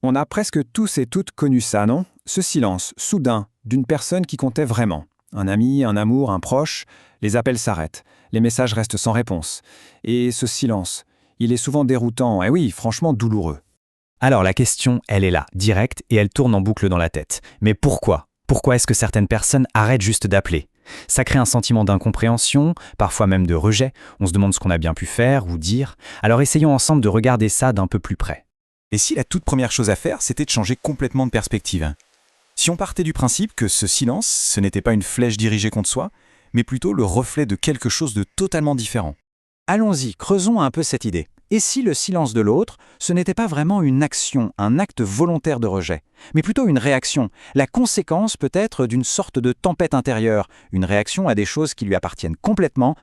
On a presque tous et toutes connu ça, non? Ce silence, soudain, d'une personne qui comptait vraiment. Un ami, un amour, un proche, les appels s'arrêtent, les messages restent sans réponse. Et ce silence, il est souvent déroutant, et oui, franchement douloureux. Alors la question, elle est là, directe, et elle tourne en boucle dans la tête. Mais pourquoi? Pourquoi est-ce que certaines personnes arrêtent juste d'appeler? Ça crée un sentiment d'incompréhension, parfois même de rejet. On se demande ce qu'on a bien pu faire ou dire. Alors essayons ensemble de regarder ça d'un peu plus près. Et si la toute première chose à faire, c'était de changer complètement de perspective? Si on partait du principe que ce silence, ce n'était pas une flèche dirigée contre soi, mais plutôt le reflet de quelque chose de totalement différent. Allons-y, creusons un peu cette idée. Et si le silence de l'autre, ce n'était pas vraiment une action, un acte volontaire de rejet, mais plutôt une réaction, la conséquence peut-être d'une sorte de tempête intérieure, une réaction à des choses qui lui appartiennent complètement.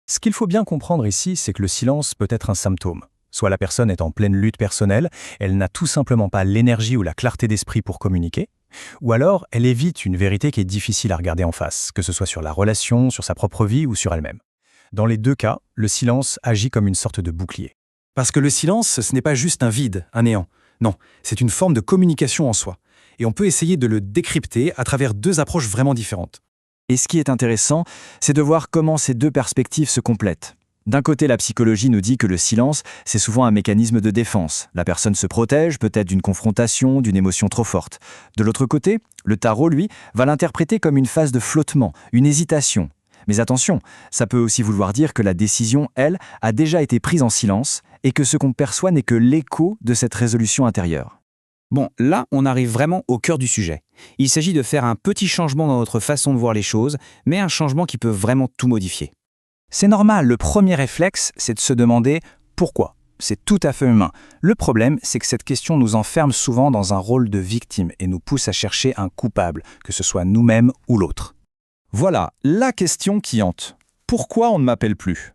Ce qu'il faut bien comprendre ici, c'est que le silence peut être un symptôme. Soit la personne est en pleine lutte personnelle, elle n'a tout simplement pas l'énergie ou la clarté d'esprit pour communiquer, ou alors elle évite une vérité qui est difficile à regarder en face, que ce soit sur la relation, sur sa propre vie ou sur elle-même. Dans les deux cas, le silence agit comme une sorte de bouclier. Parce que le silence, ce n'est pas juste un vide, un néant. Non, c'est une forme de communication en soi. Et on peut essayer de le décrypter à travers deux approches vraiment différentes. Et ce qui est intéressant, c'est de voir comment ces deux perspectives se complètent. D'un côté, la psychologie nous dit que le silence, c'est souvent un mécanisme de défense. La personne se protège, peut-être d'une confrontation, d'une émotion trop forte. De l'autre côté, le tarot, lui, va l'interpréter comme une phase de flottement, une hésitation. Mais attention, ça peut aussi vouloir dire que la décision, elle, a déjà été prise en silence et que ce qu'on perçoit n'est que l'écho de cette résolution intérieure. Bon, là, on arrive vraiment au cœur du sujet. Il s'agit de faire un petit changement dans notre façon de voir les choses, mais un changement qui peut vraiment tout modifier. C'est normal, le premier réflexe, c'est de se demander pourquoi. C'est tout à fait humain. Le problème, c'est que cette question nous enferme souvent dans un rôle de victime et nous pousse à chercher un coupable, que ce soit nous-mêmes ou l'autre. Voilà, la question qui hante. Pourquoi on ne m'appelle plus?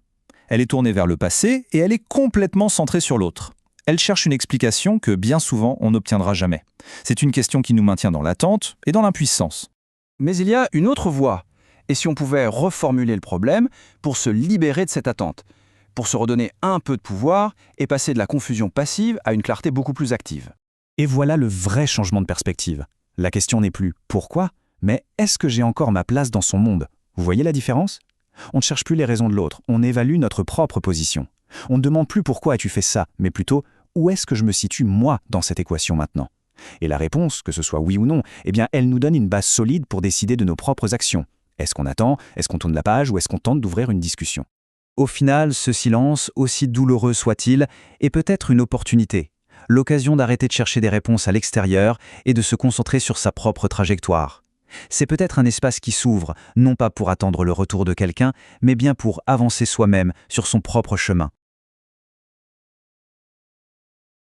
Elle est tournée vers le passé et elle est complètement centrée sur l'autre. Elle cherche une explication que bien souvent on n'obtiendra jamais. C'est une question qui nous maintient dans l'attente et dans l'impuissance. Mais il y a une autre voie. Et si on pouvait reformuler le problème pour se libérer de cette attente, pour se redonner un peu de pouvoir et passer de la confusion passive à une clarté beaucoup plus active. Et voilà le vrai changement de perspective. La question n'est plus « pourquoi ?», mais « est-ce que j'ai encore ma place dans son monde ?» Vous voyez la différence? On ne cherche plus les raisons de l'autre, on évalue notre propre position. On ne demande plus « pourquoi as-tu fait ça ?», mais plutôt « où est-ce que je me situe moi dans cette équation maintenant ?» Et la réponse, que ce soit oui ou non, eh bien elle nous donne une base solide pour décider de nos propres actions. Est-ce qu'on attend? Est-ce qu'on tourne la page? Ou est-ce qu'on tente d'ouvrir une discussion? Au final, ce silence, aussi douloureux soit-il, est peut-être une opportunité. L'occasion d'arrêter de chercher des réponses à l'extérieur et de se concentrer sur sa propre trajectoire. C'est peut-être un espace qui s'ouvre, non pas pour attendre le retour de quelqu'un, mais bien pour avancer soi-même sur son propre chemin.